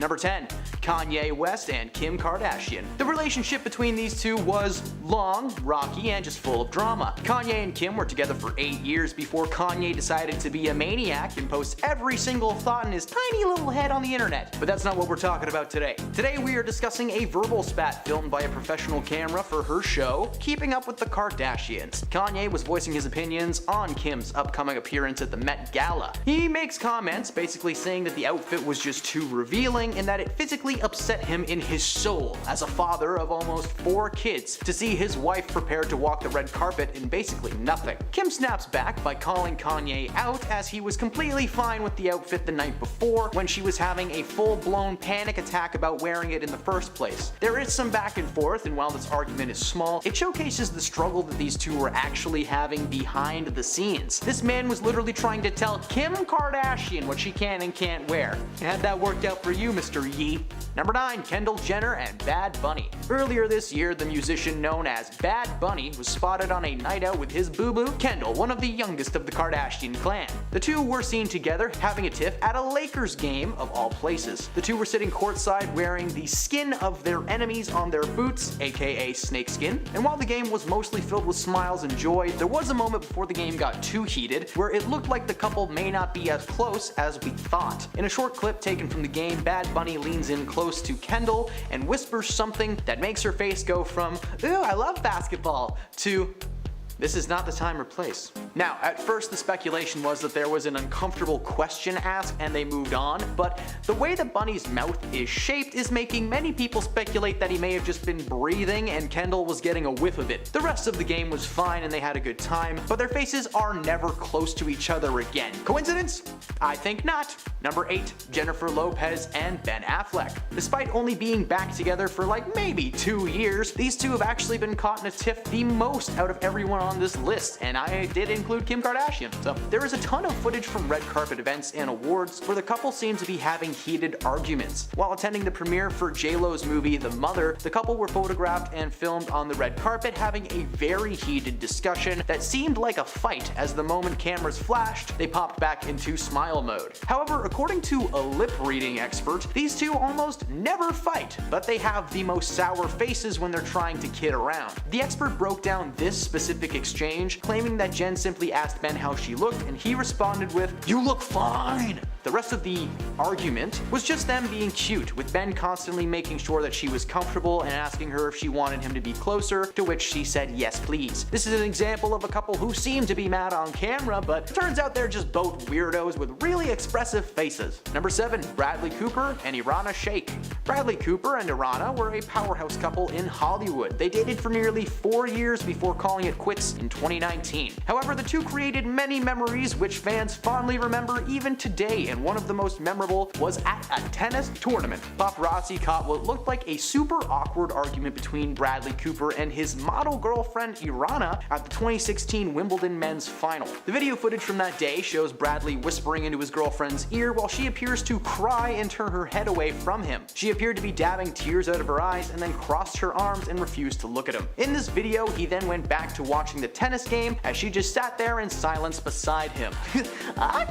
Number 10. Kanye West and Kim Kardashian. The relationship between these two was long, rocky, and just full of drama. Kanye and Kim were together for 8 years before Kanye decided to be a maniac and post every single thought in his tiny little head on the internet. But that's not what we're talking about today. Today we are discussing a verbal spat filmed by a professional camera for her show, Keeping Up with the Kardashians. Kanye was voicing his opinions on Kim's upcoming appearance at the Met Gala. He makes comments basically saying that the outfit was just too revealing and that it physically upset him in his soul as a father of almost 4 kids to see his wife prepared to walk the red carpet in basically nothing. Kim snaps back by calling Kanye out as he was completely fine with the outfit the night before when she was having a full-blown panic attack about wearing it in the first place. There is some back and forth, and while this argument is small, it showcases the struggle that these two were actually having behind the scenes. This man was literally trying to tell Kim Kardashian what she can and can't wear. Had that worked out for you, Mr. Yee? Number 9. Kendall Jenner and Bad Bunny. Earlier this year, the musician known as Bad Bunny was spotted on a night out with his boo-boo, Kendall, one of the youngest of the Kardashian clan. The two were seen together having a tiff at a Lakers game of all places. The two were sitting courtside wearing the skin of their enemies on their boots, aka snakeskin, and while the game was mostly filled with smiles and joy, there was a moment before the game got too heated where it looked like the couple may not be as close as we thought. In a short clip taken from the game, Bad Bunny leans in close to Kendall and whispers something that makes her face go from, "Ooh, I love basketball," to, "This is not the time or place." Now, at first the speculation was that there was an uncomfortable question asked and they moved on, but the way that Bunny's mouth is shaped is making many people speculate that he may have just been breathing and Kendall was getting a whiff of it. The rest of the game was fine and they had a good time, but their faces are never close to each other again. Coincidence? I think not. Number 8. Jennifer Lopez and Ben Affleck. Despite only being back together for like maybe 2 years, these two have actually been caught in a tiff the most out of everyone on this list, and I did include Kim Kardashian. So there is a ton of footage from red carpet events and awards where the couple seemed to be having heated arguments. While attending the premiere for J-Lo's movie The Mother, the couple were photographed and filmed on the red carpet having a very heated discussion that seemed like a fight. As the moment cameras flashed, they popped back into smile mode. However, according to a lip reading expert, these two almost never fight, but they have the most sour faces when they're trying to kid around. The expert broke down this specific exchange, claiming that Jen simply asked Ben how she looked and he responded with, "You look fine." The rest of the argument was just them being cute, with Ben constantly making sure that she was comfortable and asking her if she wanted him to be closer, to which she said yes please. This is an example of a couple who seem to be mad on camera, but it turns out they're just both weirdos with really expressive faces. Number 7. Bradley Cooper and Irana Shayk. Bradley Cooper and Irana were a powerhouse couple in Hollywood. They dated for nearly 4 years before calling it quits in 2019. However, the two created many memories which fans fondly remember even today, and one of the most memorable was at a tennis tournament. Paparazzi caught what looked like a super awkward argument between Bradley Cooper and his model girlfriend Irana at the 2016 Wimbledon men's final. The video footage from that day shows Bradley whispering into his girlfriend's ear while she appears to cry and turn her head away from him. She appeared to be dabbing tears out of her eyes and then crossed her arms and refused to look at him. In this video, he then went back to watching the tennis game as she just sat there in silence beside him. Awkward.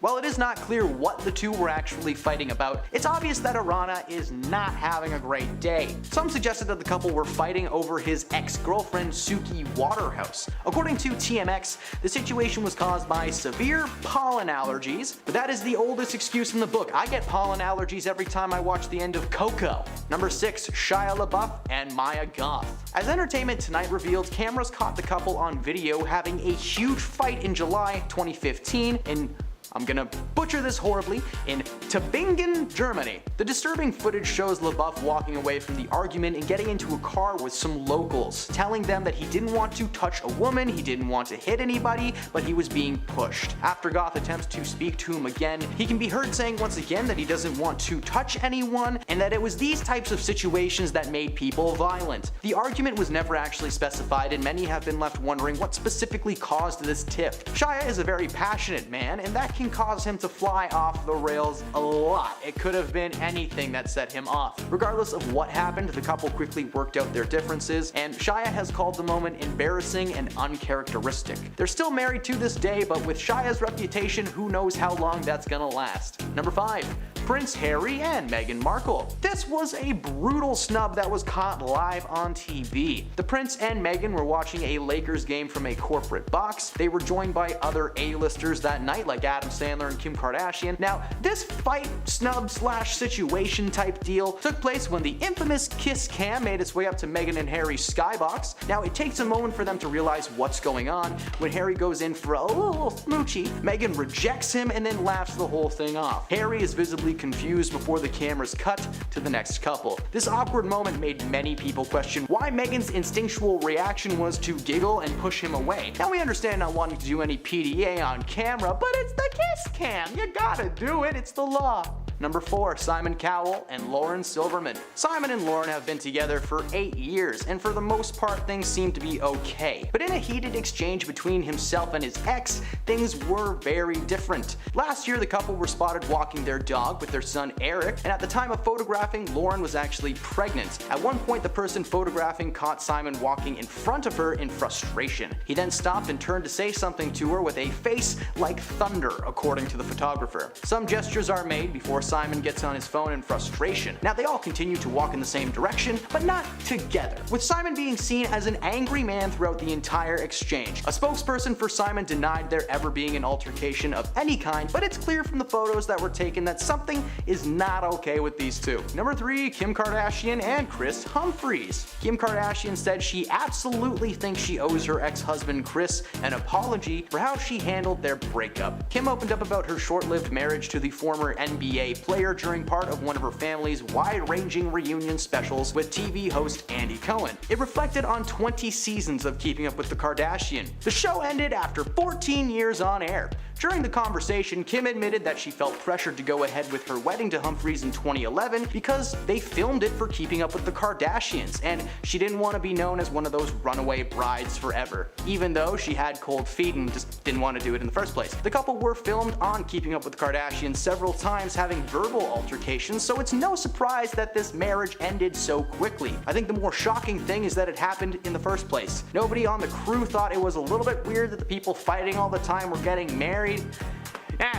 While it is not clear what the two were actually fighting about, it's obvious that Irana is not having a great day. Some suggested that the couple were fighting over his ex-girlfriend Suki Waterhouse. According to TMX, the situation was caused by severe pollen allergies, but that is the oldest excuse in the book. I get pollen allergies every time I watch the end of Coco. Number 6. Shia LaBeouf and Maya Goth. As Entertainment Tonight revealed, cameras caught the couple on video having a huge fight in July 2015 in, I'm gonna butcher this horribly, in Tübingen, Germany. The disturbing footage shows LaBeouf walking away from the argument and getting into a car with some locals, telling them that he didn't want to touch a woman, he didn't want to hit anybody, but he was being pushed. After Goth attempts to speak to him again, he can be heard saying once again that he doesn't want to touch anyone, and that it was these types of situations that made people violent. The argument was never actually specified, and many have been left wondering what specifically caused this tiff. Shia is a very passionate man, and that can cause him to fly off the rails a lot. It could have been anything that set him off. Regardless of what happened, the couple quickly worked out their differences, and Shia has called the moment embarrassing and uncharacteristic. They're still married to this day, but with Shia's reputation, who knows how long that's gonna last. Number 5. Prince Harry and Meghan Markle. This was a brutal snub that was caught live on TV. The Prince and Meghan were watching a Lakers game from a corporate box. They were joined by other A-listers that night like Adam Sandler and Kim Kardashian. Now, this fight, snub slash situation type deal took place when the infamous kiss cam made its way up to Meghan and Harry's skybox. Now, it takes a moment for them to realize what's going on. When Harry goes in for a little smoochie, Meghan rejects him and then laughs the whole thing off. Harry is visibly confused before the cameras cut to the next couple. This awkward moment made many people question why Meghan's instinctual reaction was to giggle and push him away. Now, we understand not wanting to do any PDA on camera, but it's the kiss cam. You gotta do it, it's the law. Number 4. Simon Cowell and Lauren Silverman. Simon and Lauren have been together for 8 years, and for the most part things seem to be okay. But in a heated exchange between himself and his ex, things were very different. Last year the couple were spotted walking their dog with their son Eric, and at the time of photographing, Lauren was actually pregnant. At one point the person photographing caught Simon walking in front of her in frustration. He then stopped and turned to say something to her with a face like thunder, according to the photographer. Some gestures are made before Simon gets on his phone in frustration. Now, they all continue to walk in the same direction, but not together, with Simon being seen as an angry man throughout the entire exchange. A spokesperson for Simon denied there ever being an altercation of any kind, but it's clear from the photos that were taken that something is not okay with these two. Number 3. Kim Kardashian and Kris Humphries. Kim Kardashian said she absolutely thinks she owes her ex-husband Kris an apology for how she handled their breakup. Kim opened up about her short-lived marriage to the former NBA player during part of one of her family's wide-ranging reunion specials with TV host Andy Cohen. It reflected on 20 seasons of Keeping Up with the Kardashians. The show ended after 14 years on air. During the conversation, Kim admitted that she felt pressured to go ahead with her wedding to Humphries in 2011 because they filmed it for Keeping Up with the Kardashians, and she didn't want to be known as one of those runaway brides forever, even though she had cold feet and just didn't want to do it in the first place. The couple were filmed on Keeping Up with the Kardashians several times, having verbal altercations, so it's no surprise that this marriage ended so quickly. I think the more shocking thing is that it happened in the first place. Nobody on the crew thought it was a little bit weird that the people fighting all the time were getting married.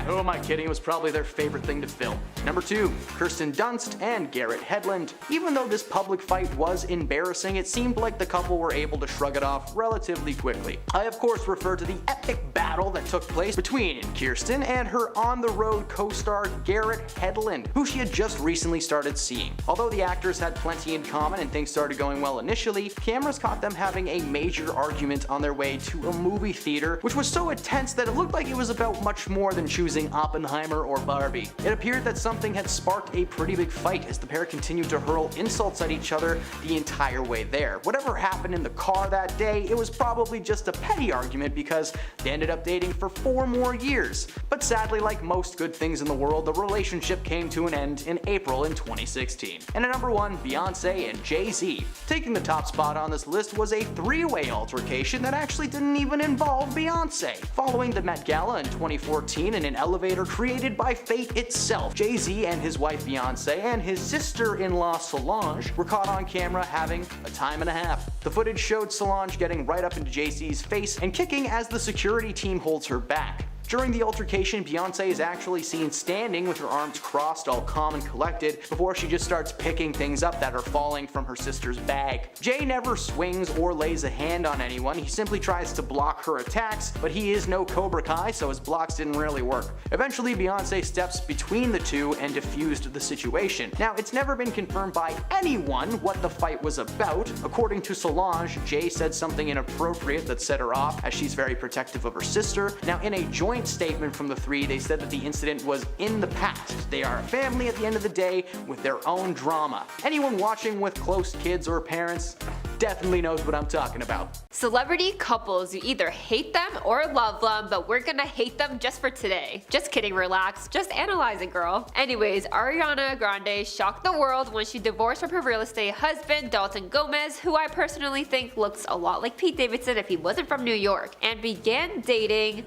Who am I kidding? It was probably their favorite thing to film. Number 2. Kirsten Dunst and Garrett Hedland. Even though this public fight was embarrassing, it seemed like the couple were able to shrug it off relatively quickly. I of course refer to the epic battle that took place between Kirsten and her on-the-road co-star Garrett Hedland, who she had just recently started seeing. Although the actors had plenty in common and things started going well initially, cameras caught them having a major argument on their way to a movie theater, which was so intense that it looked like it was about much more than choosing Oppenheimer or Barbie. It appeared that something had sparked a pretty big fight as the pair continued to hurl insults at each other the entire way there. Whatever happened in the car that day, it was probably just a petty argument because they ended up dating for 4 more years. But sadly, like most good things in the world, the relationship came to an end in April in 2016. And at number 1, Beyonce and JayZ. Taking the top spot on this list was a 3-way altercation that actually didn't even involve Beyonce. Following the Met Gala in 2014 in an elevator created by fate itself, JayZ and his wife Beyonce and his sister-in-law Solange were caught on camera having a time and a half. The footage showed Solange getting right up into JayZ's face and kicking as the security team holds her back. During the altercation, Beyonce is actually seen standing with her arms crossed, all calm and collected, before she just starts picking things up that are falling from her sister's bag. Jay never swings or lays a hand on anyone, he simply tries to block her attacks, but he is no Cobra Kai, so his blocks didn't really work. Eventually, Beyonce steps between the two and diffused the situation. Now, it's never been confirmed by anyone what the fight was about. According to Solange, Jay said something inappropriate that set her off, as she's very protective of her sister. Now, in a joint statement from the three, they said that the incident was in the past. They are a family at the end of the day with their own drama. Anyone watching with close kids or parents definitely knows what I'm talking about. Celebrity couples, you either hate them or love them, but we're gonna hate them just for today. Just kidding, relax, just analyze it, girl. Anyways, Ariana Grande shocked the world when she divorced from her real estate husband, Dalton Gomez, who I personally think looks a lot like Pete Davidson if he wasn't from New York, and began dating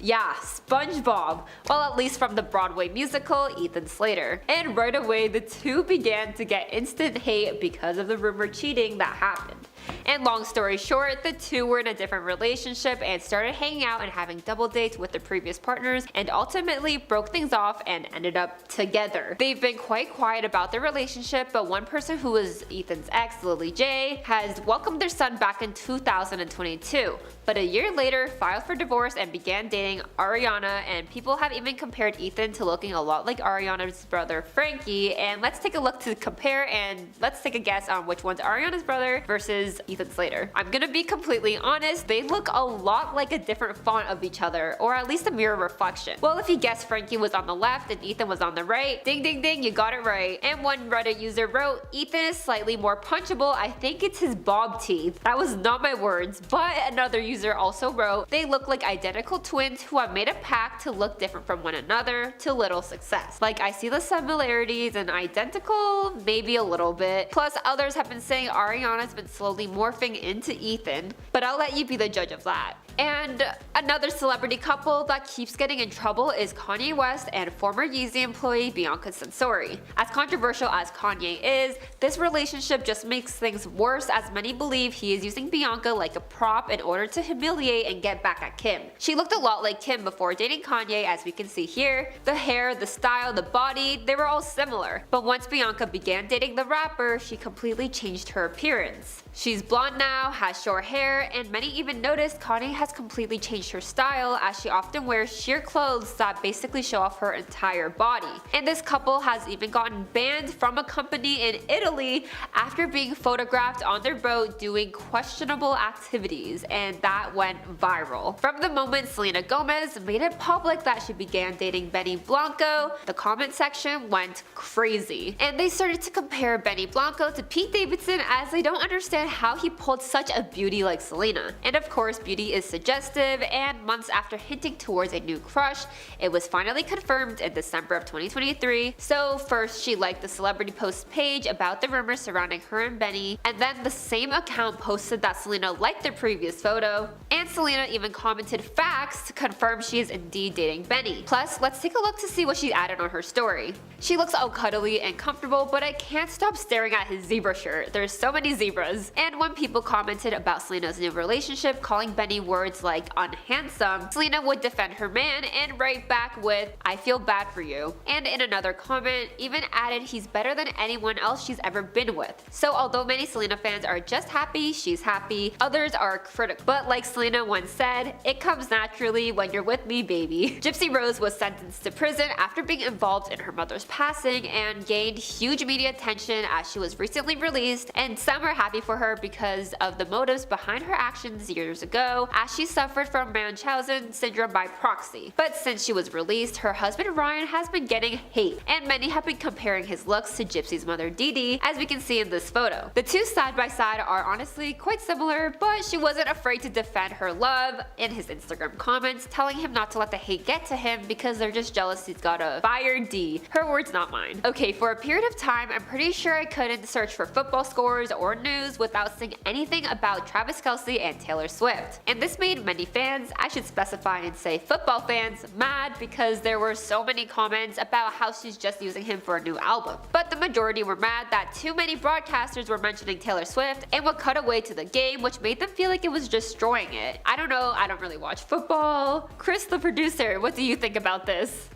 yeah, SpongeBob, well, at least from the Broadway musical Ethan Slater. And right away, the two began to get instant hate because of the rumored cheating that happened. And long story short, the two were in a different relationship and started hanging out and having double dates with their previous partners, and ultimately broke things off and ended up together. They've been quite quiet about their relationship, but one person who was Ethan's ex, Lily J, has welcomed their son back in 2022, but a year later filed for divorce and began dating Ariana, and people have even compared Ethan to looking a lot like Ariana's brother Frankie. And let's take a look to compare, and let's take a guess on which one's Ariana's brother versus Ethan's later. I'm gonna be completely honest, they look a lot like a different font of each other, or at least a mirror reflection. Well, if you guessed Frankie was on the left and Ethan was on the right, ding ding ding, you got it right. And one Reddit user wrote, Ethan is slightly more punchable, I think it's his bob teeth. That was not my words, but another user also wrote, they look like identical twins who have made a pact to look different from one another to little success. Like, I see the similarities and identical, maybe a little bit. Plus others have been saying Ariana's been slowly morphing into Ethan, but I'll let you be the judge of that. And another celebrity couple that keeps getting in trouble is Kanye West and former Yeezy employee Bianca Censori. As controversial as Kanye is, this relationship just makes things worse, as many believe he is using Bianca like a prop in order to humiliate and get back at Kim. She looked a lot like Kim before dating Kanye, as we can see here. The hair, the style, the body, they were all similar. But once Bianca began dating the rapper, she completely changed her appearance. She's blonde now, has short hair, and many even noticed Kanye has completely changed her style, as she often wears sheer clothes that basically show off her entire body. And this couple has even gotten banned from a company in Italy after being photographed on their boat doing questionable activities, and that went viral. From the moment Selena Gomez made it public that she began dating Benny Blanco, the comment section went crazy. And they started to compare Benny Blanco to Pete Davidson, as they don't understand how he pulled such a beauty like Selena. And of course, beauty is suggestive, and months after hinting towards a new crush, it was finally confirmed in December of 2023. So first she liked the celebrity post page about the rumors surrounding her and Benny, and then the same account posted that Selena liked their previous photo, and Selena even commented facts to confirm she is indeed dating Benny. Plus, let's take a look to see what she added on her story. She looks all cuddly and comfortable, but I can't stop staring at his zebra shirt. There's so many zebras. And when people commented about Selena's new relationship, calling Benny words like unhandsome, Selena would defend her man and write back with, I feel bad for you. And in another comment, even added he's better than anyone else she's ever been with. So although many Selena fans are just happy she's happy, others are critical. But like Selena once said, it comes naturally when you're with me, baby. Gypsy Rose was sentenced to prison after being involved in her mother's passing and gained huge media attention as she was recently released, and some are happy for her because of the motives behind her actions years ago, as she suffered from Munchausen syndrome by proxy. But since she was released, her husband Ryan has been getting hate, and many have been comparing his looks to Gypsy's mother Dee Dee, as we can see in this photo. The two side by side are honestly quite similar, but she wasn't afraid to defend her love in his Instagram comments, telling him not to let the hate get to him because they're just jealous he's got a fire D. Her words, not mine. Okay, for a period of time, I'm pretty sure I couldn't search for football scores or news without seeing anything about Travis Kelce and Taylor Swift. And this made many fans, I should specify and say football fans, mad because there were so many comments about how she's just using him for a new album. But the majority were mad that too many broadcasters were mentioning Taylor Swift and would cut away to the game, which made them feel like it was destroying it. I don't know, I don't really watch football. Chris, the producer, what do you think about this?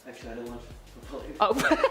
Actually, I don't watch football. Oh,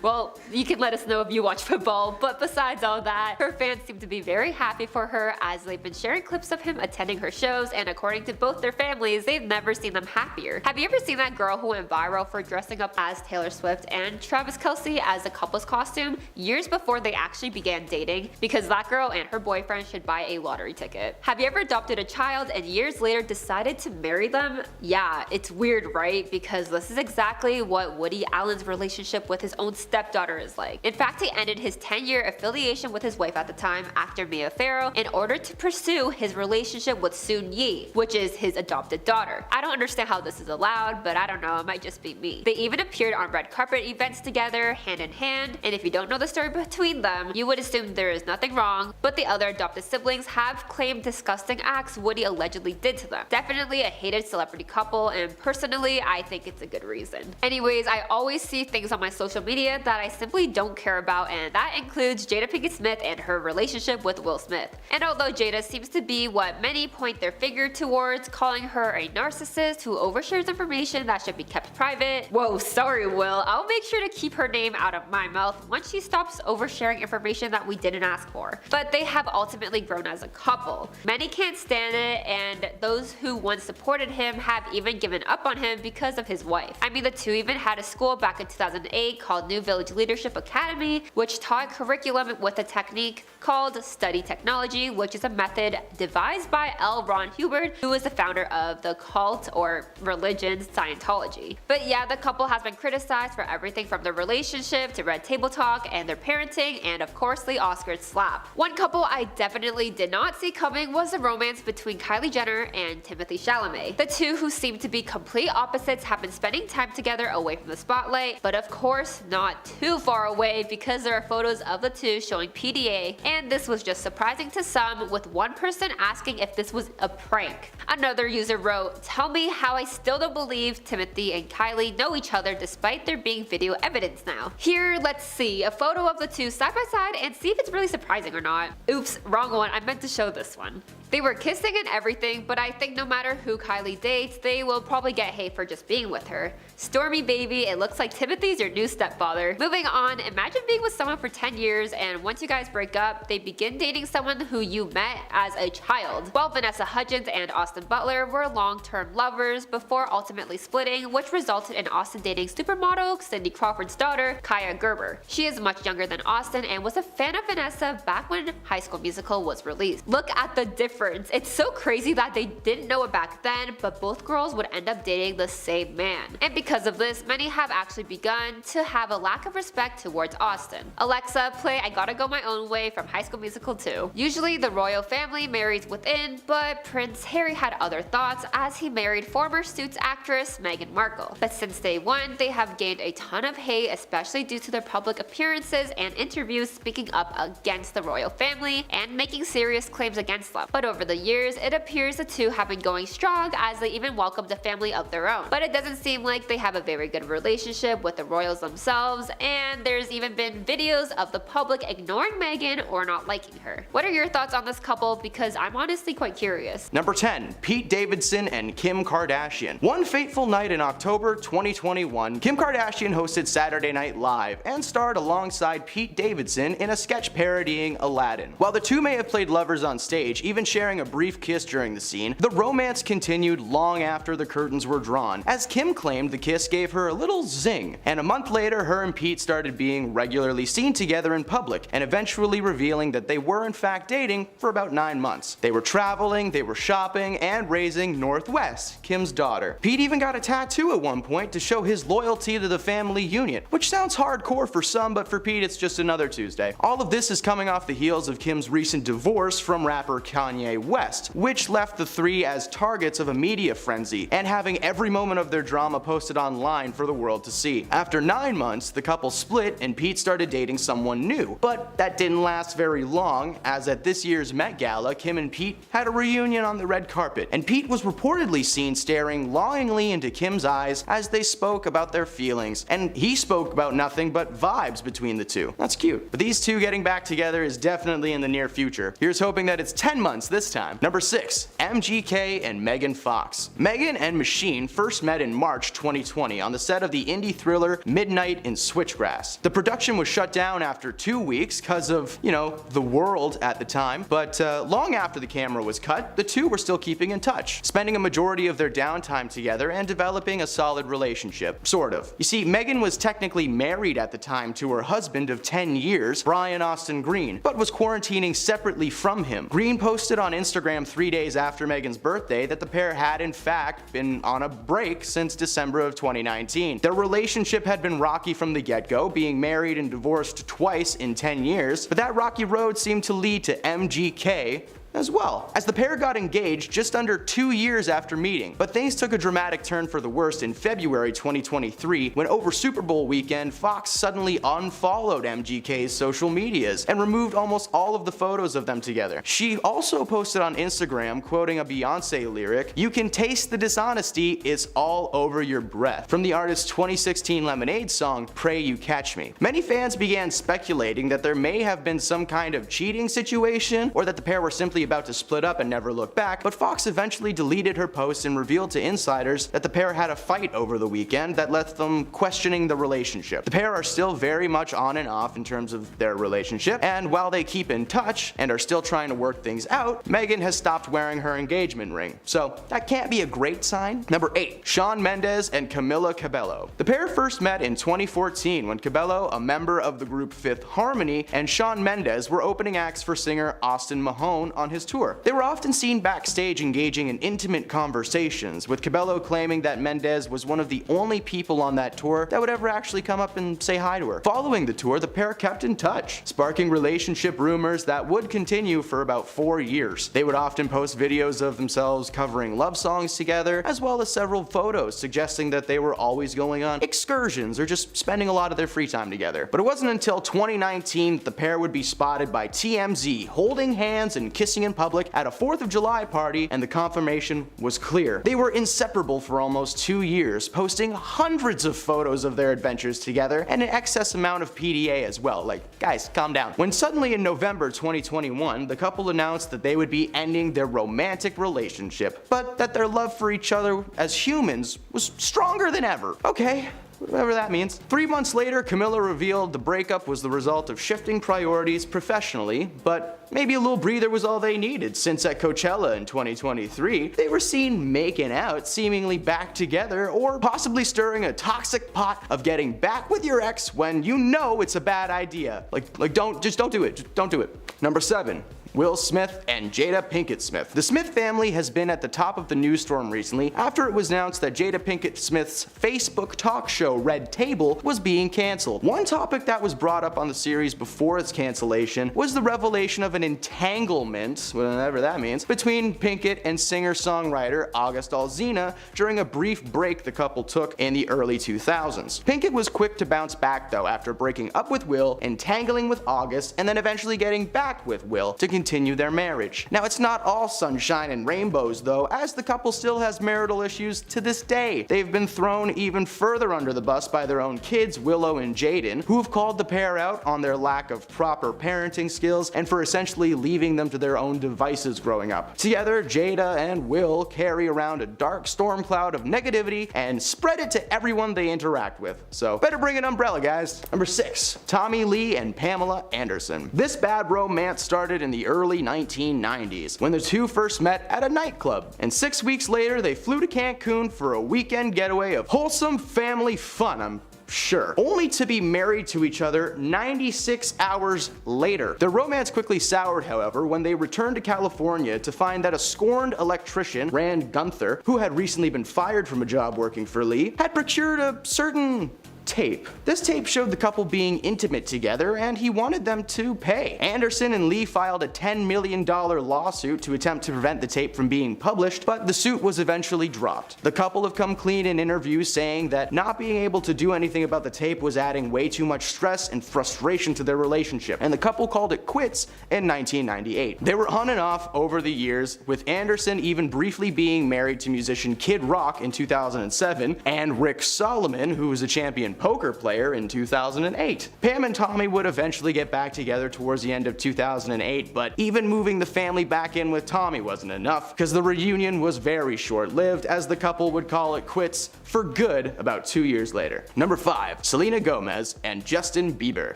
well, you can let us know if you watch football, but besides all that, her fans seem to be very happy for her, as they've been sharing clips of him attending her shows, and according to both their families, they've never seen them happier. Have you ever seen that girl who went viral for dressing up as Taylor Swift and Travis Kelce as a couple's costume years before they actually began dating? Because that girl and her boyfriend should buy a lottery ticket. Have you ever adopted a child and years later decided to marry them? Yeah, it's weird, right? Because this is exactly what Woody Allen's relationship with his own stepdaughter is like. In fact, he ended his 10-year affiliation with his wife at the time after Mia Farrow in order to pursue his relationship with Soon Yi, which is his adopted daughter. I don't understand how this is allowed, but I don't know, it might just be me. They even appeared on red carpet events together, hand in hand, and if you don't know the story between them, you would assume there is nothing wrong, but the other adopted siblings have claimed disgusting acts Woody allegedly did to them. Definitely a hated celebrity couple, and personally, I think it's a good reason. Anyways, I always always see things on my social media that I simply don't care about, and that includes Jada Pinkett Smith and her relationship with Will Smith. And although Jada seems to be what many point their finger towards, calling her a narcissist who overshares information that should be kept private. Whoa, sorry Will, I'll make sure to keep her name out of my mouth once she stops oversharing information that we didn't ask for. But they have ultimately grown as a couple. Many can't stand it, and those who once supported him have even given up on him because of his wife. I mean, the two even had a school back in 2008 called New Village Leadership Academy, which taught curriculum with a technique called study technology, which is a method devised by L. Ron Hubbard, who is the founder of the cult or religion Scientology. But yeah, the couple has been criticized for everything from their relationship to red table talk and their parenting, and of course the Oscars slap. One couple I definitely did not see coming was the romance between Kylie Jenner and Timothée Chalamet. The two, who seem to be complete opposites, have been spending time together away from the spotlight, but of course not too far away, because there are photos of the two showing PDA, and this was just surprising to some, with one person asking if this was a prank. Another user wrote, "Tell me how I still don't believe Timothy and Kylie know each other despite there being video evidence now." Here, let's see a photo of the two side by side and see if it's really surprising or not. Oops, wrong one, I meant to show this one. They were kissing and everything, but I think no matter who Kylie dates, they will probably get hate for just being with her. Stormy baby, it looks like Timothy's your new stepfather. Moving on, imagine being with someone for 10 years and once you guys break up, they begin dating someone who you met as a child. While Vanessa Hudgens and Austin Butler were long-term lovers before ultimately splitting, which resulted in Austin dating supermodel Cindy Crawford's daughter, Kaya Gerber. She is much younger than Austin and was a fan of Vanessa back when High School Musical was released. Look at the difference. It's so crazy that they didn't know it back then, but both girls would end up dating the same man. And because of this, many have actually begun to have a lack of respect towards Austin. Alexa, play I Gotta Go My Own Way from High School Musical 2. Usually the royal family marries within, but Prince Harry had other thoughts as he married former Suits actress Meghan Markle. But since day one, they have gained a ton of hate, especially due to their public appearances and interviews speaking up against the royal family and making serious claims against them. But over the years, it appears the two have been going strong as they even welcomed a family of their own. But it doesn't seem like they have a very good relationship with the royals themselves, and there's even been videos of the public ignoring Meghan or not liking her. What are your thoughts on this couple? Because I'm honestly quite curious. Number 10. Pete Davidson and Kim Kardashian. One fateful night in October 2021, Kim Kardashian hosted Saturday Night Live and starred alongside Pete Davidson in a sketch parodying Aladdin. While the two may have played lovers on stage, even sharing a brief kiss during the scene, the romance continued long after the curtains were drawn, as Kim claimed the kiss gave her a little zing, and a month later her and Pete started being regularly seen together in public, and eventually revealing that they were in fact dating for about 9 months. They were traveling, they were shopping, and raising Northwest, Kim's daughter. Pete even got a tattoo at one point to show his loyalty to the family union, which sounds hardcore for some, but for Pete it's just another Tuesday. All of this is coming off the heels of Kim's recent divorce from rapper Kanye West, which left the three as targets of a media frenzy and having every moment of their drama posted online for the world to see. After 9 months, the couple split and Pete started dating someone new, but that didn't last very long, as at this year's Met Gala, Kim and Pete had a reunion on the red carpet, and Pete was reportedly seen staring longingly into Kim's eyes as they spoke about their feelings, and he spoke about nothing but vibes between the two. That's cute. But these two getting back together is definitely in the near future. Here's hoping that it's 10 months this time. Number 6. MGK and Megan Fox. Megan and Machine first met in March 2020 on the set of the indie thriller Midnight in Switchgrass. The production was shut down after 2 weeks because of, the world at the time, but long after the camera was cut, the two were still keeping in touch, spending a majority of their downtime together and developing a solid relationship, sort of. You see, Megan was technically married at the time to her husband of 10 years, Brian Austin Green, but was quarantining separately from him. Green posted on Instagram 3 days after Megan's birthday that the pair had in fact been on a break since December of 2019. Their relationship had been rocky from the get-go, being married and divorced twice in 10 years, but that rocky road seemed to lead to MGK, as well, as the pair got engaged just under 2 years after meeting. But things took a dramatic turn for the worst in February 2023 when over Super Bowl weekend, Fox suddenly unfollowed MGK's social medias and removed almost all of the photos of them together. She also posted on Instagram, quoting a Beyonce lyric, "You can taste the dishonesty, it's all over your breath," from the artist's 2016 Lemonade song, Pray You Catch Me. Many fans began speculating that there may have been some kind of cheating situation, or that the pair were simply about to split up and never look back, but Fox eventually deleted her post and revealed to insiders that the pair had a fight over the weekend that left them questioning the relationship. The pair are still very much on and off in terms of their relationship, and while they keep in touch and are still trying to work things out, Megan has stopped wearing her engagement ring. So that can't be a great sign. Number 8. Shawn Mendes and Camila Cabello. The pair first met in 2014 when Cabello, a member of the group Fifth Harmony, and Shawn Mendes were opening acts for singer Austin Mahone on his tour. They were often seen backstage engaging in intimate conversations, with Cabello claiming that Mendes was one of the only people on that tour that would ever actually come up and say hi to her. Following the tour, the pair kept in touch, sparking relationship rumors that would continue for about 4 years. They would often post videos of themselves covering love songs together, as well as several photos suggesting that they were always going on excursions or just spending a lot of their free time together. But it wasn't until 2019 that the pair would be spotted by TMZ holding hands and kissing in public at a 4th of July party, and the confirmation was clear. They were inseparable for almost 2 years, posting hundreds of photos of their adventures together and an excess amount of PDA as well. Like, guys, calm down. When suddenly in November 2021, the couple announced that they would be ending their romantic relationship, but that their love for each other as humans was stronger than ever. Okay, whatever that means. 3 months later, Camila revealed the breakup was the result of shifting priorities professionally, but maybe a little breather was all they needed, since at Coachella in 2023, they were seen making out, seemingly back together, or possibly stirring a toxic pot of getting back with your ex when you know it's a bad idea. Don't do it. Just don't do it. Number 7. Will Smith and Jada Pinkett Smith. The Smith family has been at the top of the news storm recently after it was announced that Jada Pinkett Smith's Facebook talk show Red Table was being cancelled. One topic that was brought up on the series before its cancellation was the revelation of an entanglement, whatever that means, between Pinkett and singer-songwriter August Alsina during a brief break the couple took in the early 2000s. Pinkett was quick to bounce back though after breaking up with Will, entangling with August, and then eventually getting back with Will to continue their marriage. Now, it's not all sunshine and rainbows though, as the couple still has marital issues to this day. They've been thrown even further under the bus by their own kids, Willow and Jaden, who have called the pair out on their lack of proper parenting skills and for essentially leaving them to their own devices growing up. Together, Jada and Will carry around a dark storm cloud of negativity and spread it to everyone they interact with. So better bring an umbrella, guys. Number 6. Tommy Lee and Pamela Anderson. This bad romance started in the early 1990s when the two first met at a nightclub, and 6 weeks later they flew to Cancun for a weekend getaway of wholesome family fun, I'm sure, only to be married to each other 96 hours later. Their romance quickly soured, however, when they returned to California to find that a scorned electrician, Rand Gunther, who had recently been fired from a job working for Lee, had procured a certain tape. This tape showed the couple being intimate together, and he wanted them to pay. Anderson and Lee filed a $10 million lawsuit to attempt to prevent the tape from being published, but the suit was eventually dropped. The couple have come clean in interviews, saying that not being able to do anything about the tape was adding way too much stress and frustration to their relationship, and the couple called it quits in 1998. They were on and off over the years, with Anderson even briefly being married to musician Kid Rock in 2007, and Rick Solomon, who was a champion poker player, in 2008. Pam and Tommy would eventually get back together towards the end of 2008, but even moving the family back in with Tommy wasn't enough, because the reunion was very short-lived, as the couple would call it quits for good about 2 years later. Number 5. Selena Gomez and Justin Bieber.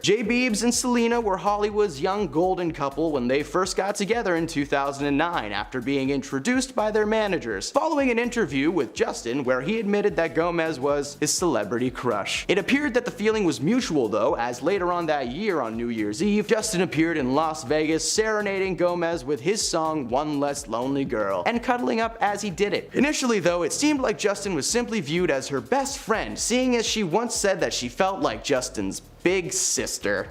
J. Biebs and Selena were Hollywood's young golden couple when they first got together in 2009 after being introduced by their managers, following an interview with Justin where he admitted that Gomez was his celebrity crush. It appeared that the feeling was mutual though, as later on that year on New Year's Eve, Justin appeared in Las Vegas serenading Gomez with his song One Less Lonely Girl, and cuddling up as he did it. Initially though, it seemed like Justin was simply viewed as her best friend, seeing as she once said that she felt like Justin's big sister.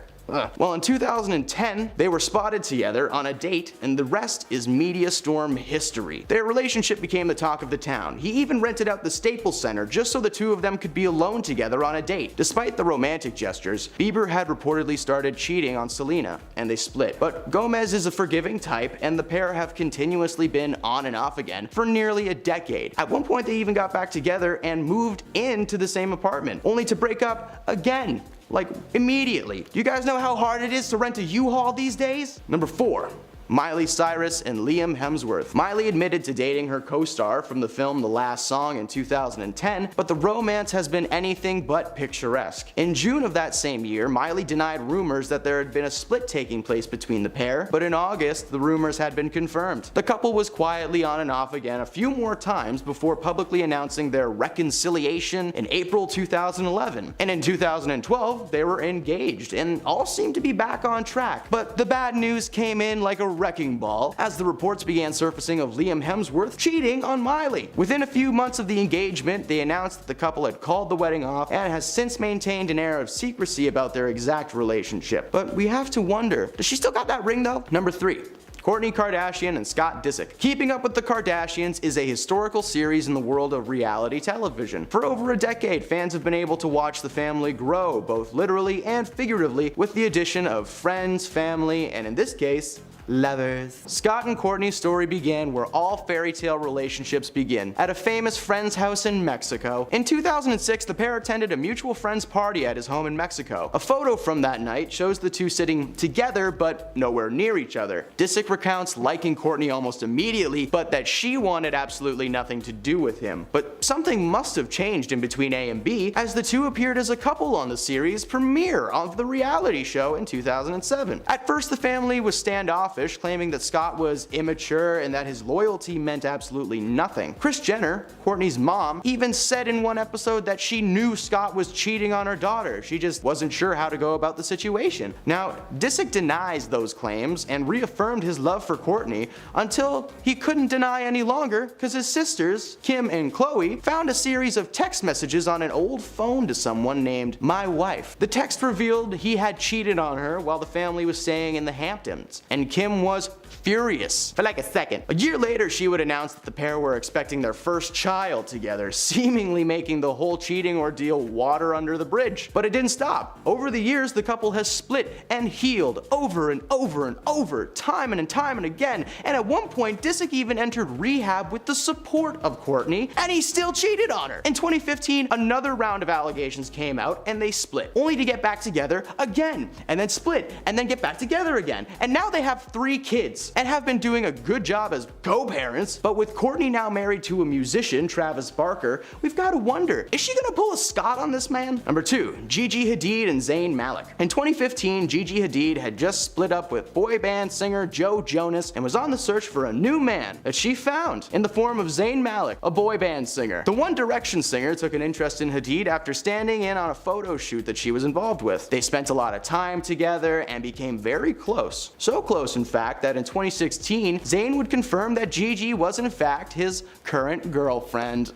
Well, in 2010, they were spotted together on a date, and the rest is media storm history. Their relationship became the talk of the town. He even rented out the Staples Center just so the two of them could be alone together on a date. Despite the romantic gestures, Bieber had reportedly started cheating on Selena, and they split. But Gomez is a forgiving type, and the pair have continuously been on and off again for nearly a decade. At one point, they even got back together and moved into the same apartment, only to break up again. Like, immediately. Do you guys know how hard it is to rent a U-Haul these days? Number 4. Miley Cyrus and Liam Hemsworth. Miley admitted to dating her co-star from the film The Last Song in 2010, but the romance has been anything but picturesque. In June of that same year, Miley denied rumors that there had been a split taking place between the pair, but in August, the rumors had been confirmed. The couple was quietly on and off again a few more times before publicly announcing their reconciliation in April 2011. And in 2012, they were engaged, and all seemed to be back on track. But the bad news came in like a wrecking ball as the reports began surfacing of Liam Hemsworth cheating on Miley. Within a few months of the engagement, they announced that the couple had called the wedding off and has since maintained an air of secrecy about their exact relationship. But we have to wonder, does she still got that ring though? Number 3. Kourtney Kardashian and Scott Disick. Keeping Up with the Kardashians is a historical series in the world of reality television. For over a decade, fans have been able to watch the family grow, both literally and figuratively, with the addition of friends, family, and in this case, lovers. Scott and Kourtney's story began where all fairy tale relationships begin, at a famous friend's house in Mexico. In 2006, the pair attended a mutual friend's party at his home in Mexico. A photo from that night shows the two sitting together but nowhere near each other. Disick recounts liking Kourtney almost immediately, but that she wanted absolutely nothing to do with him. But something must have changed in between A and B, as the two appeared as a couple on the series premiere of the reality show in 2007. At first, the family was standoffish, claiming that Scott was immature and that his loyalty meant absolutely nothing. Kris Jenner, Kourtney's mom, even said in one episode that she knew Scott was cheating on her daughter. She just wasn't sure how to go about the situation. Now, Disick denies those claims and reaffirmed his love for Kourtney until he couldn't deny any longer because his sisters, Kim and Khloe, found a series of text messages on an old phone to someone named My Wife. The text revealed he had cheated on her while the family was staying in the Hamptons, and Kim was furious for like a second. A year later, she would announce that the pair were expecting their first child together, seemingly making the whole cheating ordeal water under the bridge. But it didn't stop. Over the years, the couple has split and healed over and over and over, time and time and again, and at one point, Disick even entered rehab with the support of Kourtney, and he still cheated on her. In 2015, another round of allegations came out, and they split, only to get back together again, and then split, and then get back together again. And now they have 3 kids, and have been doing a good job as co-parents. But with Kourtney now married to a musician, Travis Barker, we've got to wonder, is she gonna pull a Scott on this man? Number 2, Gigi Hadid and Zayn Malik. In 2015, Gigi Hadid had just split up with boy band singer Joe Jonas and was on the search for a new man that she found in the form of Zayn Malik, a boy band singer. The One Direction singer took an interest in Hadid after standing in on a photo shoot that she was involved with. They spent a lot of time together and became very close. So close, in fact, that in 2016, Zayn would confirm that Gigi was in fact his current girlfriend.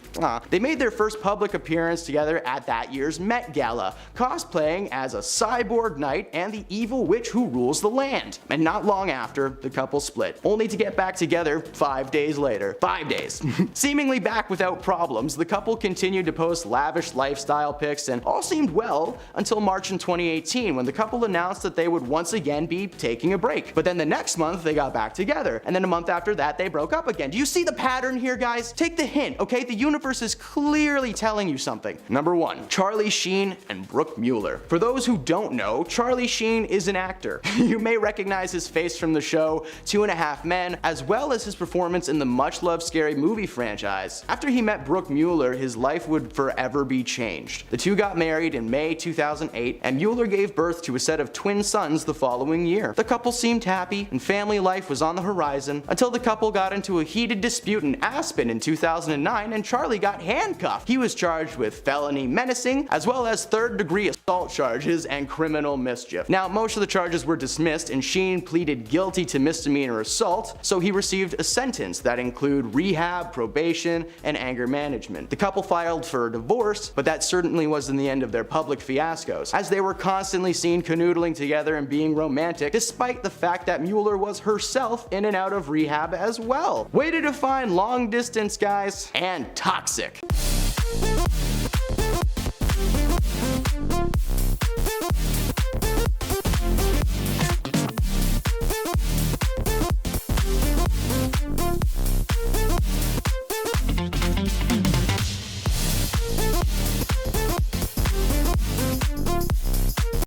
They made their first public appearance together at that year's Met Gala, cosplaying as a cyborg knight and the evil witch who rules the land. And not long after, the couple split, only to get back together 5 days later. 5 days. Seemingly back without problems, the couple continued to post lavish lifestyle pics, and all seemed well until March in 2018, when the couple announced that they would once again be taking a break. But then the next month, they got back together, and then a month after that, they broke up again. Do you see the pattern here, guys? Take the hint, okay? The universe is clearly telling you something. Number 1, Charlie Sheen and Brooke Mueller. For those who don't know, Charlie Sheen is an actor. You may recognize his face from the show 2.5 Men, as well as his performance in the much-loved Scary Movie franchise. After he met Brooke Mueller, his life would forever be changed. The two got married in May 2008, and Mueller gave birth to a set of twin sons the following year. The couple seemed happy, happy and family life was on the horizon until the couple got into a heated dispute in Aspen in 2009 and Charlie got handcuffed. He was charged with felony menacing as well as third-degree assault charges and criminal mischief. Now, most of the charges were dismissed and Sheen pleaded guilty to misdemeanor assault, so he received a sentence that included rehab, probation, and anger management. The couple filed for a divorce, but that certainly wasn't the end of their public fiascos, as they were constantly seen canoodling together and being romantic, despite the fact that Mueller was herself in and out of rehab as well. Way to define long distance, guys, and toxic.